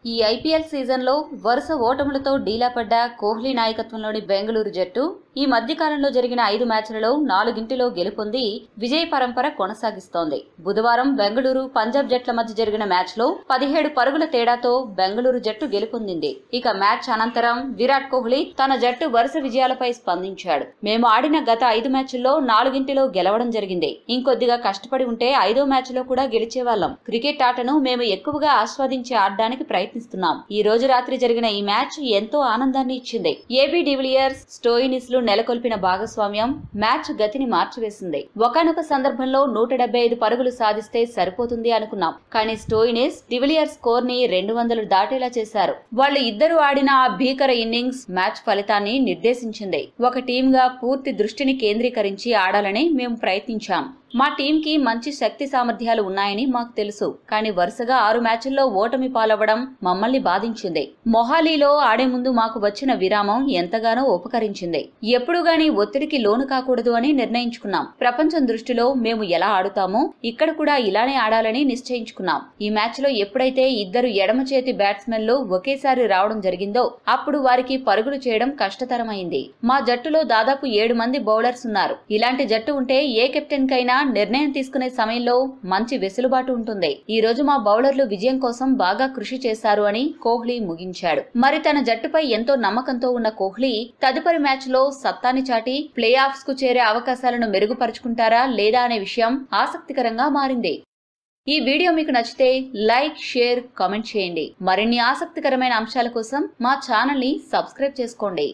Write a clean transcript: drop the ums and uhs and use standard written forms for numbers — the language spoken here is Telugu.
ఈ ఐపీఎల్ సీజన్లో వరుస ఓటములతో డీలాపడ్డ కోహ్లీ నాయకత్వంలోని బెంగళూరు జట్టు ఈ మధ్యకాలంలో జరిగిన 5 మ్యాచ్లలో 4గింటిలో గెలుపొంది విజయ పరంపర కొనసాగిస్తోంది. బుధవారం బెంగళూరు పంజాబ్ జట్ల మధ్య జరిగిన మ్యాచ్లో 17 పరుగుల తేడాతో బెంగళూరు జట్టు గెలుపొందింది. ఇక మ్యాచ్ అనంతరం విరాట్ కోహ్లీ తన జట్టు వరుస విజయాలపై స్పందించాడు. మేము ఆడిన గత 5 మ్యాచ్ల్లో 4గింటిలో గెలవడం జరిగింది. ఇంకొద్దిగా కష్టపడి ఉంటే 5వ మ్యాచ్లో కూడా గెలిచేవాళ్లం. క్రికెట్ ఆటను మేము ఎక్కువగా ఆస్వాదించి ఆడడానికి ప్రయత్నిస్తున్నాం. ఈ రోజు రాత్రి జరిగిన ఈ మ్యాచ్ ఎంతో ఆనందాన్ని ఇచ్చింది. ఏబీ డివిలియర్స్, స్టోయినిస్ లు నెలకొల్పిన భాగస్వామ్యం మ్యాచ్ గతిని మార్చివేసింది. ఒకానొక సందర్భంలో 175 పరుగులు సాధిస్తే సరిపోతుంది అనుకున్నాం. కానీ స్టోయినిస్ డివిలియర్స్ స్కోర్ ని 200 దాటేలా చేశారు. వాళ్ళు ఇద్దరు ఆడిన ఆ భీకర ఇన్నింగ్స్ మ్యాచ్ ఫలితాన్ని నిర్దేశించింది. ఒక టీమ్ గా పూర్తి దృష్టిని కేంద్రీకరించి ఆడాలని మేము ప్రయత్నించాం. మా టీంకి మంచి శక్తి సామర్థ్యాలు ఉన్నాయని మాకు తెలుసు. కానీ వరుసగా 6 మ్యాచ్ల్లో ఓటమి పాలవ్వడం మమ్మల్ని బాధించింది. మొహాలీలో ఆడే ముందు మాకు వచ్చిన విరామం ఎంతగానో ఉపకరించింది. ఎప్పుడు గానీ ఒత్తిడికి లోను కాకూడదు అని నిర్ణయించుకున్నాం. ప్రపంచం దృష్టిలో మేము ఎలా ఆడుతామో ఇక్కడ కూడా ఇలానే ఆడాలని నిశ్చయించుకున్నాం. ఈ మ్యాచ్ లో ఎప్పుడైతే ఇద్దరు ఎడమ చేతి బ్యాట్స్మెన్లు ఒకేసారి రావడం జరిగిందో అప్పుడు వారికి పరుగులు చేయడం కష్టతరమైంది. మా జట్టులో దాదాపు 7 మంది బౌలర్స్ ఉన్నారు. ఇలాంటి జట్టు ఉంటే ఏ కెప్టెన్ కైనా నిర్ణయం తీసుకునే సమయంలో మంచి వెసులుబాటు ఉంటుంది. ఈ రోజు మా బౌలర్లు విజయం కోసం బాగా కృషి చేశారు అని కోహ్లీ ముగించాడు. మరి తన జట్టుపై ఎంతో నమ్మకంతో ఉన్న కోహ్లీ తదుపరి మ్యాచ్ లో సత్తాని చాటి ప్లే ఆఫ్స్ కు చేరే అవకాశాలను మెరుగుపరుచుకుంటారా లేదా అనే విషయం ఆసక్తికరంగా మారింది. ఈ వీడియో మీకు నచ్చితే లైక్, షేర్, కామెంట్ చేయండి. మరిన్ని ఆసక్తికరమైన అంశాల కోసం మా ఛానల్ ని సబ్స్క్రైబ్ చేసుకోండి.